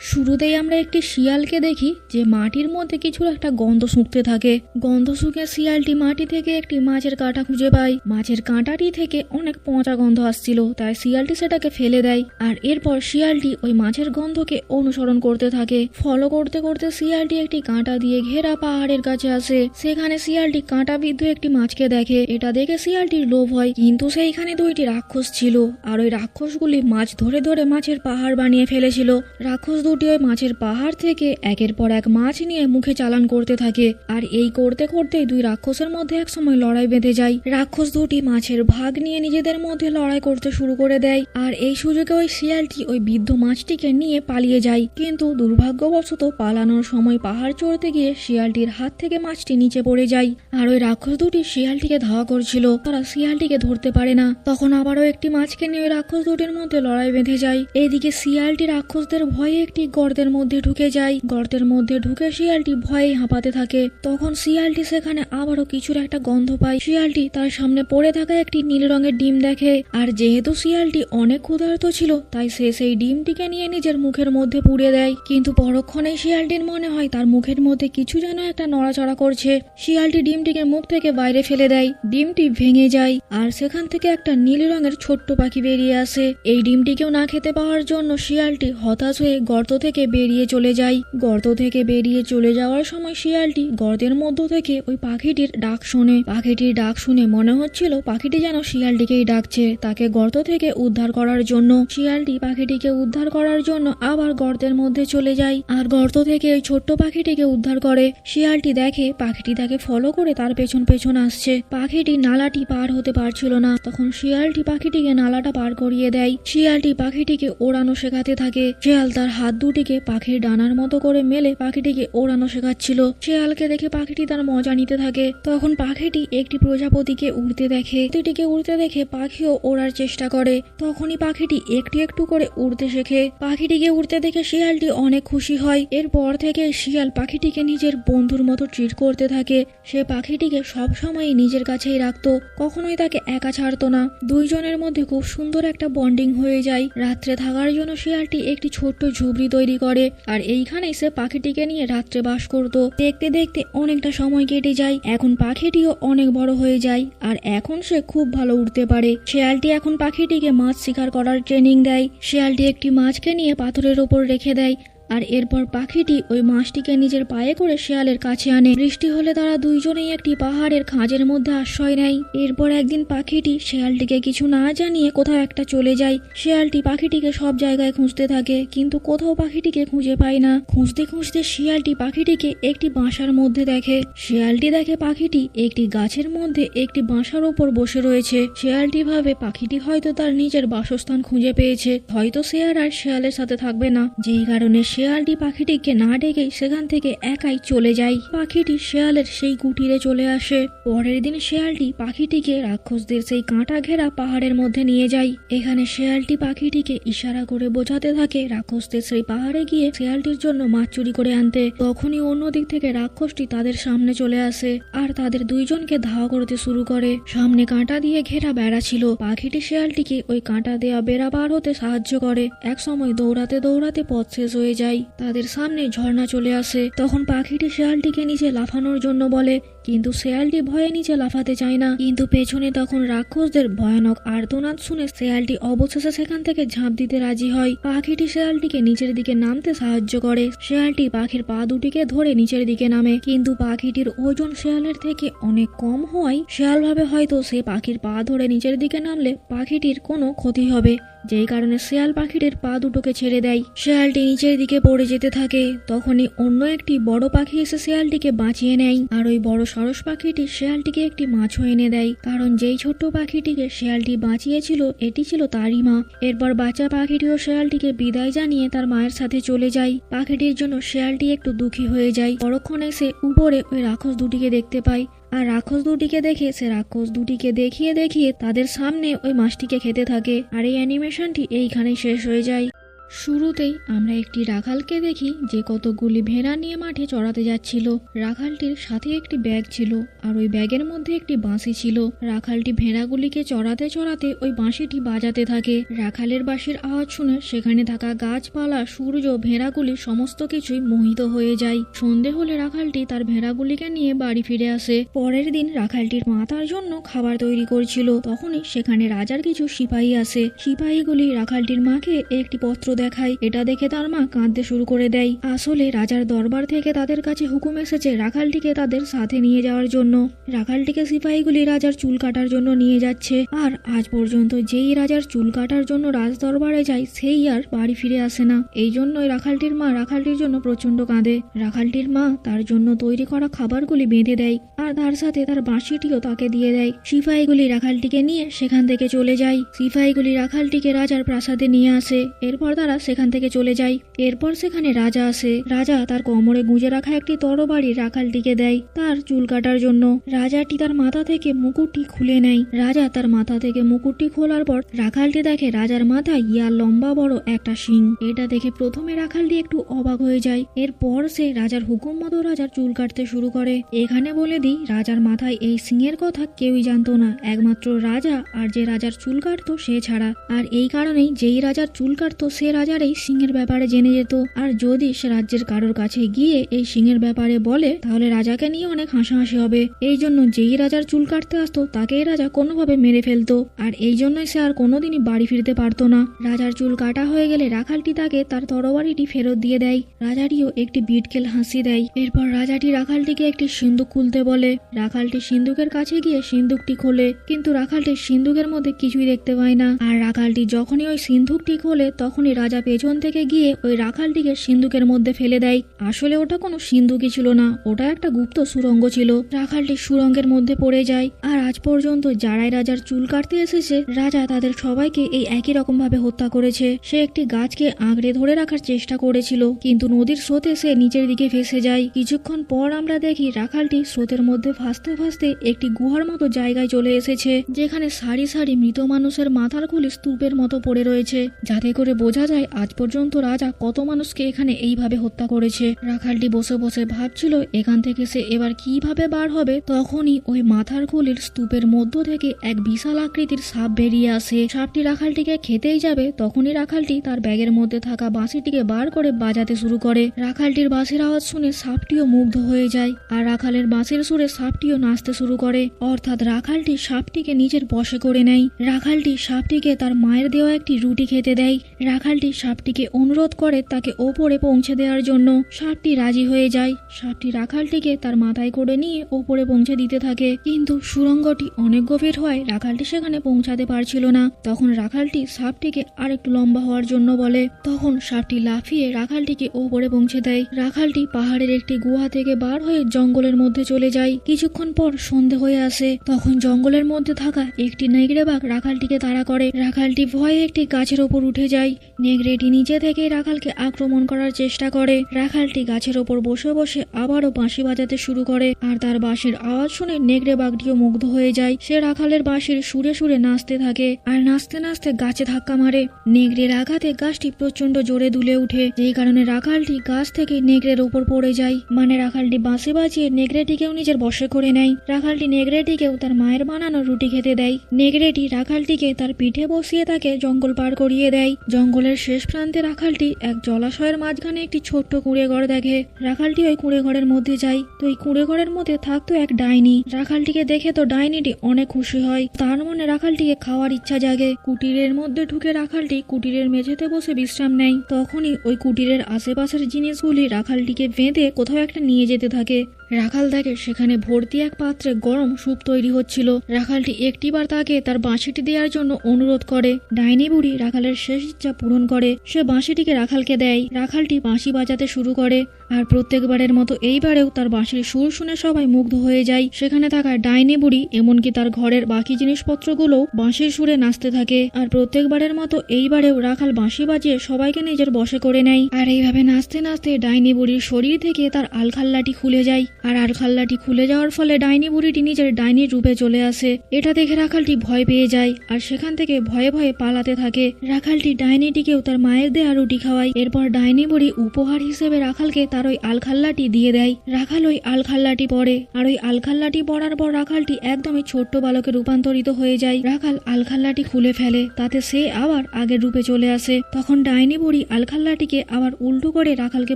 শুরুতেই আমরা একটি শিয়ালকে দেখি যে মাটির মধ্যে কিছু একটা গন্ধ শুঁকতে থাকে। গন্ধ শুঁকে শিয়ালটি মাটি থেকে একটি মাছের কাঁটা খুঁজে পায়। মাছের কাঁটাটি থেকে অনেক পচা গন্ধ আসছিল, তাই শিয়ালটি সেটাকে ফেলে দেয়। আর এরপর শিয়ালটি ওই মাছের গন্ধকে অনুসরণ করতে থাকে। ফলো করতে করতে শিয়ালটি একটি কাঁটা দিয়ে ঘেরা পাহাড়ের কাছে আসে। সেখানে শিয়ালটি কাঁটা বিদ্ধ একটি মাছকে দেখে। এটা দেখে শিয়ালটির লোভ হয়, কিন্তু সেইখানে দুইটি রাক্ষস ছিল, আর ওই রাক্ষসগুলি মাছ ধরে ধরে মাছের পাহাড় বানিয়ে ফেলেছিল। রাক্ষস দুটি ওই মাছের পাহাড় থেকে একের পর এক মাছ নিয়ে মুখে চালান করতে থাকে। আর এই করতে করতেই দুই রাক্ষসের মধ্যে একসময় লড়াই বেঁধে যায়। রাক্ষস দুটি মাছের ভাগ নিয়ে নিজেদের মধ্যে লড়াই করতে শুরু করে দেয়। আর এই সুযোগে ওই শিয়ালটি ওই বৃদ্ধ মাছটিকে নিয়ে পালিয়ে যায়। কিন্তু দুর্ভাগ্যবশত পালানোর সময় পাহাড় চড়তে গিয়ে শিয়ালটির হাত থেকে মাছটি নিচে পড়ে যায়। আর ওই রাক্ষস দুটি শিয়ালটিকে ধাওয়া করছিল, তারা শিয়ালটিকে ধরতে পারে না। তখন আবারও একটি মাছকে নিয়ে ওই রাক্ষস দুটির মধ্যে লড়াই বেঁধে যায়। এদিকে শিয়ালটি রাক্ষসদের ভয়ে একটি গর্তের মধ্যে ঢুকে যায়। গর্তের মধ্যে ঢুকে শিয়ালটি ভয়ে হাঁপাতে থাকে। তখন শিয়ালটি সেখানে আবারও কিছুর একটা গন্ধ পায়। শিয়ালটি তার সামনে পড়ে থাকা একটি নীল রঙের ডিম দেখে। আর যেহেতু শিয়ালটি অনেক ক্ষুধার্ত ছিল, তাই সে সেই ডিমটিকে নিয়ে নিজের মুখের মধ্যে পুড়ে দেয়। কিন্তু পরক্ষণেই শিয়ালটির মনে হয় তার মুখের মধ্যে কিছু যেন একটা নড়াচড়া করছে। শিয়ালটি ডিমটিকে মুখ থেকে বাইরে ফেলে দেয়। ডিমটি ভেঙে যায়, আর সেখান থেকে একটা নীল রঙের ছোট্ট পাখি বেরিয়ে আসে। এই ডিমটিকেও না খেতে পাওয়ার জন্য শিয়ালটি হতাশ হয়ে গর্ত থেকে বেরিয়ে চলে যায়। গর্ত থেকে বেরিয়ে চলে যাওয়ার সময় শিয়ালটি গর্তের মধ্য থেকে ওই পাখিটির ডাক শোনে। পাখিটির ডাক শুনে মনে হচ্ছিল পাখিটি যেন শিয়ালটিকেই ডাকছে তাকে গর্ত থেকে উদ্ধার করার জন্য। শিয়ালটি পাখিটিকে উদ্ধার করার জন্য আবার গর্তের মধ্যে চলে যায়, আর গর্ত থেকে ওই ছোট্ট পাখিটিকে উদ্ধার করে। শিয়ালটি দেখে পাখিটি তাকে ফলো করে তার পেছন পেছন আসছে। পাখিটি নালাটি পার হতে পারছিল না, তখন শিয়ালটি পাখিটিকে নালাটা পার করিয়ে দেয়। শিয়ালটি পাখিটিকে ওড়ানো শেখাতে থাকে। শিয়াল তার হাত দুটিকে পাখির ডানার মতো করে মেলে পাখিটিকে ওড়ানো শেখাচ্ছিল। শিয়ালকে দেখে পাখিটি তার মজা নিতে থাকে। তখন পাখিটি একটি প্রজাপতিকে উড়তে দেখে। প্রজাপতিটিকে উড়তে দেখে পাখিও ওড়ার চেষ্টা করে। তখনই পাখিটি একটু একটু করে উড়তে শেখে। পাখিটিকে উড়তে দেখে শিয়ালটি অনেক খুশি হয়। এরপর থেকে শিয়াল পাখিটিকে নিজের বন্ধুর মতো ট্রিট করতে থাকে। সে পাখিটিকে সব সময় নিজের কাছেই রাখতো, কখনোই তাকে একা ছাড়তো না। দুইজনের মধ্যে খুব সুন্দর একটা বন্ডিং হয়ে যায়। রাত্রে থাকার জন্য শিয়ালটি একটি ছোট্ট ঝুপড়ি তৈরি করে, আর এইখানেই সে পাখিটিকে নিয়ে রাত্রে বাস করত। দেখতে দেখতে অনেকটা সময় কেটে যায়। এখন পাখিটিও অনেক বড় হয়ে যায়, আর এখন সে খুব ভালো উড়তে পারে। শিয়ালটি এখন পাখিটিকে মাছ শিকার করার ট্রেনিং দেয়। শিয়ালটি একটি মাছকে নিয়ে পাথরের ওপর রেখে দেয়, আর এরপর পাখিটি ওই মাছটিকে নিজের পায়ে করে শিয়ালের কাছে আনে। বৃষ্টি হলে তারা দুইজনেই একটি পাহাড়ের খাঁজের মধ্যে আশ্রয় নেয়। এরপর একদিন পাখিটি শিয়ালটিকে কিছু না জানিয়ে কোথাও একটা চলে যায়। শিয়ালটি পাখিটিকে সব জায়গায় খুঁজতে থাকে, কিন্তু কোথাও পাখিটিকে খুঁজে পায় না। খুঁজতে খুঁজতে শিয়ালটি পাখিটিকে একটি বাসার মধ্যে দেখে। শিয়ালটি দেখে পাখিটি একটি গাছের মধ্যে একটি বাসার ওপর বসে রয়েছে। শিয়ালটি ভাবে পাখিটি হয়তো তার নিজের বাসস্থান খুঁজে পেয়েছে, হয়তো সে আর শিয়ালের সাথে থাকবে না। যেই কারণে শিয়ালটি পাখিটিকে না ডেকেই সেখান থেকে একাই চলে যায়। পাখিটি শিয়ালের সেই কুটিরে চলে আসে। পরের দিন শিয়ালটি পাখিটিকে রাক্ষসদের সেই কাঁটা ঘেরা পাহাড়ের মধ্যে নিয়ে যায়। এখানে শিয়ালটি পাখিটিকে ইশারা করে বোঝাতে থাকে রাক্ষসদের সেই পাহাড়ে গিয়ে শিয়ালটির জন্য মাছ চুরি করে আনতে। তখনই অন্যদিক থেকে রাক্ষসটি তাদের সামনে চলে আসে, আর তাদের দুইজনকে ধাওয়া করতে শুরু করে। সামনে কাঁটা দিয়ে ঘেরা বেড়া ছিল। পাখিটি শিয়ালটিকে ওই কাঁটা দেয়া বেড়া পার হতে সাহায্য করে। এক সময় দৌড়াতে দৌড়াতে পথ শেষ হয়ে যায়। তাদের সামনে ঝর্ণা চলে আসে। তখন পাখিটি শিয়ালটিকে নিচে লাফানোর জন্য বলে, কিন্তু শিয়ালটি ভয়ে নিচে লাফাতে চায় না। কিন্তু পেছনে তখন রাক্ষসদের ভয়ানক আর্তনাদ শুনে শিয়ালটি অবশেষে সেখান থেকে ঝাঁপ দিতে রাজি হয়। পাখিটি শিয়ালটিকে নিচের দিকে নামতে সাহায্য করে। শিয়ালটি পাখির পা দুটিকে ধরে নিচের দিকে নামে, কিন্তু পাখিটির ওজন শিয়ালের থেকে অনেক কম হওয়ায় শিয়াল ভাবে হয়তো সে পাখির পা ধরে নিচের দিকে নামলে পাখিটির কোনো ক্ষতি হবে, যেই কারণে শিয়াল পাখিটির পা দুটোকে ছেড়ে দেয়। শিয়ালটি নিচের দিকে পড়ে যেতে থাকে। তখনই অন্য একটি বড় পাখি এসে শিয়ালটিকে বাঁচিয়ে নেয়, আর ওই বড় সারস পাখিটি শিয়ালটিকে একটি মাছও এনে দেয়। কারণ যেই ছোট্ট পাখিটিকে শিয়ালটি বাঁচিয়েছিল এটি ছিল তারই মা। এরপর বাচ্চা পাখিটিও শিয়ালটিকে বিদায় জানিয়ে তার মায়ের সাথে চলে যায়। পাখিটির জন্য শিয়ালটি একটু দুঃখী হয়ে যায়। পরক্ষণে সে উপরে ওই রাক্ষস দুটিকে দেখতে পায়, আর রাক্ষস দুটিকে দেখে সে রাক্ষস দুটিকে দেখিয়ে দেখিয়ে তাদের সামনে ওই মাছটিকে খেতে থাকে। আর এই অ্যানিমেশনটি এইখানেই শেষ হয়ে যায়। শুরুতেই আমরা একটি রাখালকে দেখি যে কতগুলি ভেড়া নিয়ে মাঠে চড়াতে যাচ্ছিল। রাখালটির সাথে একটি ব্যাগ ছিল আর ওই ব্যাগের মধ্যে একটি বাঁশি ছিল। রাখালটি ভেড়াগুলিকে চড়াতে চড়াতে ওই বাঁশিটি বাজাতে থাকে। রাখালের বাঁশির আওয়াজ শুনে সেখানে থাকা গাছপালা, সূর্য, ভেড়াগুলি সমস্ত কিছুই মোহিত হয়ে যায়। সন্ধে হলে রাখালটি তার ভেড়াগুলিকে নিয়ে বাড়ি ফিরে আসে। পরের দিন রাখালটির মা তার জন্য খাবার তৈরি করছিল। তখনই সেখানে রাজার কিছু সিপাহী আসে। সিপাহীগুলি রাখালটির মাকে একটি পত্র দেখায়। এটা দেখে তার মা কাঁদতে শুরু করে দেয়। আসলে রাজার দরবার থেকে তাদের কাছে হুকুম এসেছে রাখালটিকে তাদের সাথে নিয়ে যাওয়ার জন্য। রাখালটিকে সিপাহীগুলি রাজার চুল কাটার জন্য নিয়ে যাচ্ছে। আর আজ পর্যন্ত যেই রাজার চুল কাটার জন্য রাজ দরবারে যায় সেই আর বাড়ি ফিরে আসে না। এই জন্যই রাখালটির মা রাখালটির জন্য প্রচন্ড কাঁদে। রাখালটির মা তার জন্য তৈরি করা খাবারগুলি বেঁধে দেয় আর তার সাথে তার বাঁশিটিও তাকে দিয়ে দেয়। সিপাহীগুলি রাখালটিকে নিয়ে সেখান থেকে চলে যায়। সিপাহীগুলি রাখালটিকে রাজার প্রাসাদে নিয়ে আসে। এরপর তারা সেখান থেকে চলে যায়। এরপর সেখানে রাজা আসে। রাজা তার কোমরে গুঁজে রাখা একটি তরবারি রাখালটিকে দেয় তার চুল কাটার জন্য। রাজাটি তার মাথা থেকে মুকুটটি খুলে নেয়। রাজা তার মাথা থেকে মুকুটটি খোলার পর রাখালটি দেখে রাজার মাথায় ইয়া লম্বা বড় একটা শিং। এটা দেখে প্রথমে রাখালটি একটু অবাক হয়ে যায়। এরপর সে রাজার হুকুম মতো রাজার চুল কাটতে শুরু করে। এখানে বলে দিই, রাজার মাথায় এই সিংয়ের কথা কেউই জানতো না, একমাত্র রাজা আর যে রাজার চুল কাটতো সে ছাড়া। আর এই কারণেই যেই রাজার চুল কাটতো সে রাজার এই সিংহের ব্যাপারে জেনে যেত। আর যদি সে রাজ্যের কারোর কাছে গিয়ে এই সিংহের ব্যাপারে বলে তাহলে রাজাকে নিয়ে অনেক হাসাহাসি হবে। এই জন্য যেই রাজার চুল কাটতে আসতো তাকেই রাজা কোনোভাবে মেরে ফেলতো। আর এই জন্যই সে আর কোনোদিনই বাড়ি ফিরতে পারতো না। রাজার চুল কাটা হয়ে গেলে রাখালটি তাকে তার তরবারিটি ফেরত দিয়ে দেয়। রাজাটিও একটি বিটকেল হাসি দেয়। এরপর রাজাটি রাখালটিকে একটি সিন্দুক খুলতে বলে। রাখালটি সিন্দুকের কাছে গিয়ে সিন্দুকটি খোলে, কিন্তু রাখালটি সিন্দুকের মধ্যে কিছুই দেখতে পায় না। আর রাখালটি যখনই ওই সিন্দুকটি খোলে তখনই রাজা পেছন থেকে গিয়ে ওই রাখালটিকে সিন্দুকের মধ্যে ফেলে দেয়। আসলে ওটা কোনো সিন্দুকই ছিল না, ওটা একটা গুপ্ত সুড়ঙ্গ ছিল। রাখালটি সুড়ঙ্গের মধ্যে পড়ে যায়। আর আজ পর্যন্ত যারাই রাজার চুল কাটতে এসেছে রাজা তাদের সবাইকে এই একই রকম ভাবে হত্যা করেছে। সে একটি গাছকে আঁকড়ে ধরে রাখার চেষ্টা করেছিল, কিন্তু নদীর স্রোতে সে নিচের দিকে ভেসে যায়। কিছুক্ষণ পর আমরা দেখি রাখালটি স্রোতের মধ্যে ভাসতে ভাসতে একটি গুহার মতো জায়গায় চলে এসেছে, যেখানে সারি সারি মৃত মানুষের মাথার খুলি স্তূপের মতো পড়ে রয়েছে, যাতে করে বোঝা যায় আজ পর্যন্ত রাজা কত মানুষকে এখানে এইভাবে হত্যা করেছে। রাখালটি বসে বসে ভাবছিল এখান থেকে সে এবার কিভাবে বার হবে। তখনই ওই মাথার খুলির স্তূপের মধ্য থেকে এক বিশাল আকৃতির সাপ বেরিয়ে আসে। সাপটি রাখালটিকে খেতেই যাবে, তখনই রাখালটি তার ব্যাগের মধ্যে থাকা বাঁশিটিকে বার করে বাজাতে শুরু করে। রাখালটির বাঁশির আওয়াজ শুনে সাপটিও মুগ্ধ হয়ে যায় আর রাখালের বাঁশির সুরে সাপটিও নাচতে শুরু করে। অর্থাৎ রাখালটি সাপটিকে নিজের বশে করে নেয়। রাখালটি সাপটিকে তার মায়ের দেওয়া একটি রুটি খেতে দেয়। রাখালটি সাপটিকে অনুরোধ করে তাকে ওপরে পৌঁছে দেওয়ার জন্য। সাপটি রাজি হয়ে যায়। সাপটি রাখালটিকে তার মাথায় করে নিয়ে ওপরে পৌঁছে দিতে থাকে, কিন্তু সুড়ঙ্গটি অনেক গভীর হয় রাখালটি সেখানে পৌঁছাতে পারছিল না। তখন রাখালটি সাপটিকে আর একটু লম্বা হওয়ার জন্য বলে। তখন সাপটি লাফিয়ে রাখালটিকে ওপরে পৌঁছে দেয়। রাখালটি পাহাড়ের একটি গুহা থেকে বার হয়ে জঙ্গলের মধ্যে চলে যায়। কিছুক্ষণ পর সন্ধে হয়ে আসে। তখন জঙ্গলের মধ্যে থাকা একটি নেগড়ে বাঘ রাখালটিকে তাড়া করে। রাখালটি ভয়ে একটি গাছের ওপর উঠে যায়। নেগড়েটি নিচে থেকে রাখালকে আক্রমণ করার চেষ্টা করে। রাখালটি গাছের ওপর বসে বসে আবারও বাঁশি বাজাতে শুরু করে। আর তার বাঁশির আওয়াজ শুনে নেগড়ে বাঘটিও মুগ্ধ হয়ে যায়। সে রাখালের বাঁশির সুরে সুরে নাচতে থাকে আর নাচতে নাচতে গাছে ধাক্কা মারে। নেগড়ের আঘাতে গাছটি প্রচন্ড জোরে দুলে উঠে, যেই কারণে রাখালটি গাছ থেকে নেগড়ের ওপর পড়ে যায়। মানে রাখালটি বাঁশি বাজিয়ে নেগড়েটিকেও নিজের বশে করে নেয়। রাখালটি নেগড়েটিকেও তার মায়ের বানানো রুটি খেতে দেয়। নেগড়েটি রাখালটিকে তার পিঠে বসিয়ে তাকে জঙ্গল পার করিয়ে দেয়। জঙ্গলের শেষ প্রান্তে রাখালটি এক জলাশয়ের মাঝখানে একটি ছোট্ট কুঁড়ে ঘর দেখে। রাখালটি ওই কুঁড়ে ঘরের মধ্যে যায়। তো এই কুঁড়ে ঘরের মধ্যে থাকতো এক ডাইনি। রাখালটিকে দেখে তো ডাইনিটি অনেক খুশি হয়। তার মনে রাখালটিকে খাওয়ার ইচ্ছা জাগে। কুটিরের মধ্যে ঢুকে রাখালটি কুটিরের মেঝেতে বসে বিশ্রাম নেয়। তখনই ওই কুটিরের আশেপাশের জিনিসগুলি রাখালটিকে বেঁধে কোথাও একটা নিয়ে যেতে থাকে। রাখাল দেখে সেখানে ভর্তি এক পাত্রে গরম স্যুপ তৈরি হচ্ছিল। রাখালটি একটিবার তাকে তার বাঁশিটি দেওয়ার জন্য অনুরোধ করে। ডাইনি বুড়ি রাখালের শেষ ইচ্ছা পূরণ করে। সে বাঁশিটিকে রাখালকে দেয়। রাখালটি বাঁশি বাজাতে শুরু করে। আর প্রত্যেকবারের মতো এইবারেও তার বাঁশির সুর শুনে সবাই মুগ্ধ হয়ে যায়। সেখানে থাকা ডাইনি বুড়ি এমনকি তার ঘরের বাকি জিনিসপত্রগুলো বাঁশির সুরে নাচতে থাকে। আর প্রত্যেকবারের মতো এইবারেও রাখাল বাঁশি বাজিয়ে সবাইকে নিজের বশে করে নেয়। আর এইভাবে নাচতে নাচতে ডাইনি বুড়ির শরীর থেকে তার আলখাল্লাটি খুলে যায়। আর আলখাল্লাটি খুলে যাওয়ার ফলে ডাইনি বুড়িটি নিজের ডাইনির রূপে চলে আসে। এটা দেখে রাখালটি ভয় পেয়ে যায় আর সেখান থেকে ভয়ে ভয়ে পালাতে থাকে। রাখালটি ডাইনিটিকেও তার মায়ের দেয়া রুটি খাওয়ায়। এরপর ডাইনি বুড়ি উপহার হিসেবে রাখালকে তার ওই আলখাল্লাটি দিয়ে দেয়। রাখাল ওই আলখাল্লাটি পরে আর ওই আলখাল্লাটি পরার পর রাখালটি একদমই ছোট্ট বালকে রূপান্তরিত হয়ে যায়। রাখাল আলখাল্লাটি খুলে ফেলে, তাতে সে আবার আগের রূপে চলে আসে। তখন ডাইনি বুড়ি আলখাল্লাটিকে আবার উল্টো করে রাখালকে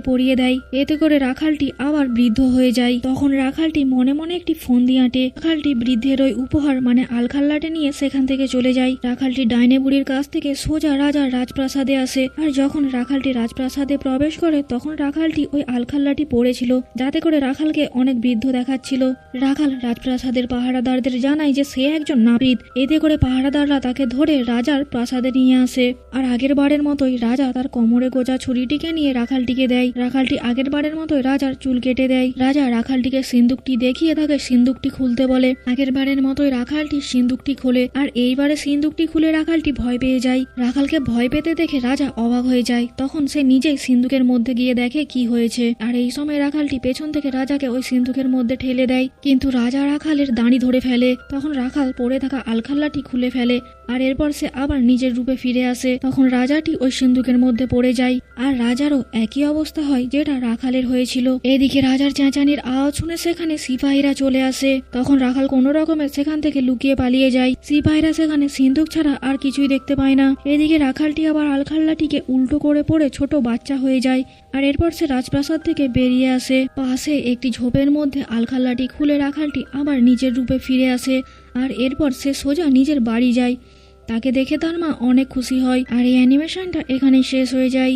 পরিয়ে দেয়। এতে করে রাখালটি আবার বৃদ্ধ হয়ে যায়। তখন রাখালটি মনে মনে একটি ফন্দি আঁটে। রাখালটি বৃদ্ধের ওই উপহার মানে আলখাল্লাটি নিয়ে সেখান থেকে চলে যায়। রাখালটি ডাইনি বুড়ির কাছ থেকে সোজা রাজার রাজপ্রাসাদে আসে। আর যখন রাখালটি রাজপ্রাসাদে প্রবেশ করে তখন রাখালটি ওই আলখাল্লাটি পড়েছিল, যাতে করে রাখালকে অনেক বৃদ্ধ দেখাচ্ছিল। রাখাল রাজপ্রাসাদের পাহারাদারদের জানায় যে সে একজন নাপিত। এতে করে পাহারাদাররা তাকে ধরে রাজার প্রাসাদে নিয়ে আসে। আর আগের বারের মতোই রাজা তার কোমরে গোজা ছুরিটিকে নিয়ে রাখালটিকে দেয়। রাখালটি আগের বারের মতোই রাজার চুল কেটে দেয়। রাজা রাখালটিকে সিন্দুকটি দেখিয়ে তাকে সিন্দুকটি খুলতে বলে। আগের বারের মতোই রাখালটি সিন্দুকটি খোলে। আর এইবারে সিন্দুকটি খুলে রাখালটি ভয় পেয়ে যায়। রাখালকে ভয় পেতে দেখে রাজা অবাক হয়ে যায়। তখন সে নিজেই সিন্দুকের মধ্যে গিয়ে দেখে কি হয়েছে। আর এই সময় রাখালটি পেছন থেকে রাজাকে ওই সিন্দুকের মধ্যে ঠেলে দেয়, কিন্তু রাজা রাখালের দাঁড়ি ধরে ফেলে। তখন রাখাল পড়ে থাকা আলখাল্লাটি খুলে ফেলে আর এরপর সে আবার নিজের রূপে ফিরে আসে। তখন রাজাটি ওই সিন্দুকের মধ্যে পড়ে যায় আর রাজারও একই অবস্থা হয় যেটা রাখালের হয়েছিল। এদিকে রাজার চেঁচানির আওয়াজ শুনে সেখানে সিপাহীরা চলে আসে। তখন রাখাল কোনো রকমে সেখান থেকে লুকিয়ে পালিয়ে যায়। সিপাহীরা সেখানে সিন্দুক ছাড়া আর কিছুই দেখতে পায় না। এদিকে রাখালটি আবার আলখাল্লাটিকে উল্টো করে পড়ে ছোট বাচ্চা হয়ে যায়। আর এরপর সে রাজপ্রাসাদ থেকে বেরিয়ে আসে। পাশে একটি ঝোপের মধ্যে আলখাল্লাটি খুলে রাখালটি আবার নিজের রূপে ফিরে আসে। আর এরপর সে সোজা নিজের বাড়ি যায়। তাকে দেখে তার মা অনেক খুশি হয়। আর এই অ্যানিমেশনটা এখানেই শেষ হয়ে যায়।